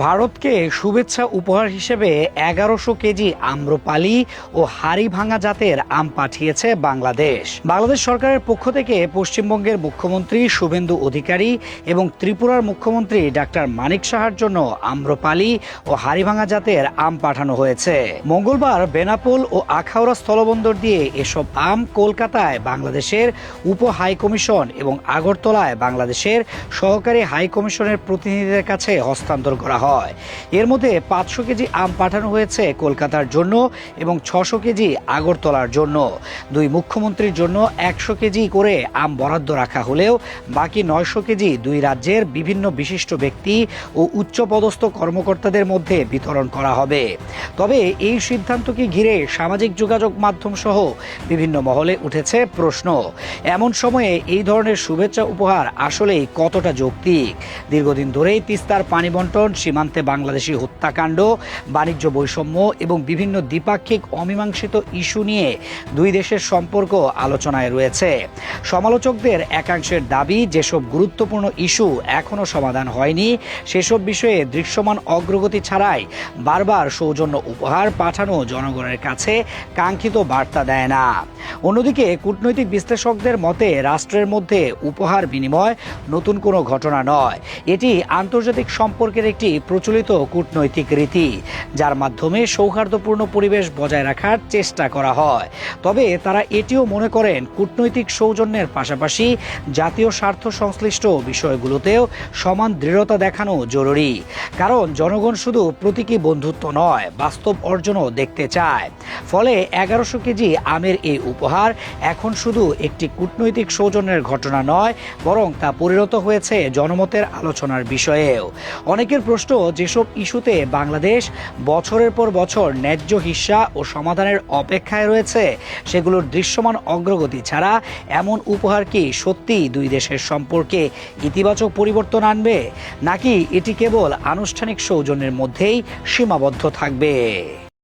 ভারতকে শুভেচ্ছা উপহার হিসেবে ১১০০ কেজি আম্রপালি ও হাড়ি ভাঙা জাতের আম পাঠিয়েছে বাংলাদেশ। বাংলাদেশ সরকারের পক্ষ থেকে পশ্চিমবঙ্গের মুখ্যমন্ত্রী শুভেন্দু অধিকারী এবং ত্রিপুরার মুখ্যমন্ত্রী ডাক্তার মানিক সাহার জন্য আম্রপালি ও হাড়ি ভাঙা জাতের আম পাঠানো হয়েছে। মঙ্গলবার বেনাপোল ও আখাউড়া স্থলবন্দর দিয়ে এসব আম কলকাতায় বাংলাদেশের উপ হাইকমিশন এবং আগরতলায় বাংলাদেশের সহকারী হাইকমিশনের প্রতিনিধিদের কাছে হস্তান্তর করা হয়। এর মধ্যে ৫০০ কেজি আম পাঠানো হয়েছে কলকাতার জন্য এবং ৬০০ কেজি আগরতলার জন্য। দুই মুখ্যমন্ত্রীর জন্য ১০০ কেজি করে আম বরাদ্দ রাখা হলেও বাকি ৯০০ কেজি দুই রাজ্যের বিভিন্ন বিশিষ্ট ব্যক্তি ও উচ্চপদস্থ কর্মকর্তাদের মধ্যে বিতরণ করা হবে। তবে এই সিদ্ধান্তকে ঘিরে সামাজিক যোগাযোগ মাধ্যম সহ বিভিন্ন মহলে উঠেছে প্রশ্ন, এমন সময়ে এই ধরনের শুভেচ্ছা উপহার আসলেই কতটা যৌক্তিক? দীর্ঘদিন ধরেই তিস্তার পানি বন্টন, সীমান্তে বাংলাদেশি হত্যাকাণ্ড, বাণিজ্য বৈষম্য এবং বিভিন্ন দ্বিপাক্ষিক অমীমাংসিত ইস্যু নিয়ে দুই দেশের সম্পর্ক আলোচনায় রয়েছে। সমালোচকদের একাংশের দাবি, যেসব গুরুত্বপূর্ণ ইস্যু এখনও সমাধান হয়নি সেসব বিষয়ে দৃশ্যমান অগ্রগতি ছাড়াই বারবার সৌজন্য উপহার পাঠানো জনগণের কাছে কাঙ্ক্ষিত বার্তা দেয় না। অন্যদিকে কূটনৈতিক বিশ্লেষকদের মতে রাষ্ট্রের মধ্যে উপহার বিনিময় নতুন কোনো ঘটনা নয়, এটি আন্তর্জাতিক সম্পর্কের একটি প্রচলিত কূটনৈতিক রীতি, যার মাধ্যমে সৌহার্দ্যপূর্ণ পরিবেশ বজায় রাখার চেষ্টা করা হয়। তবে তারা এটিও মনে করেন কূটনৈতিক সৌজন্যের পাশাপাশি জাতীয় স্বার্থ সংশ্লিষ্ট বিষয়গুলোতেও সমান দৃঢ়তা দেখানো জরুরি। কারণ জনগণ শুধু প্রতীকী বন্ধুত্ব নয়, বাস্তব অর্জনও দেখতে চায়। ফলে ১১০০ কেজি আমের এই উপহার এখন শুধু একটি কূটনৈতিক সৌজন্যের ঘটনা নয়, বরং তা পরিণত হয়েছে জনমতের আলোচনার বিষয়েও। অনেকের প্রশ্ন, যেসব ইস্যুতে বাংলাদেশ বছরের পর বছর ন্যায্য হিস্যা ও সমাধানের অপেক্ষায় রয়েছে, সেগুলোর দৃশ্যমান অগ্রগতি ছাড়া এমন উপহার কি সত্যি দুই দেশের সম্পর্কে ইতিবাচক পরিবর্তন আনবে, নাকি এটি কেবল আনুষ্ঠানিক সৌজন্যের মধ্যেই সীমাবদ্ধ থাকবে?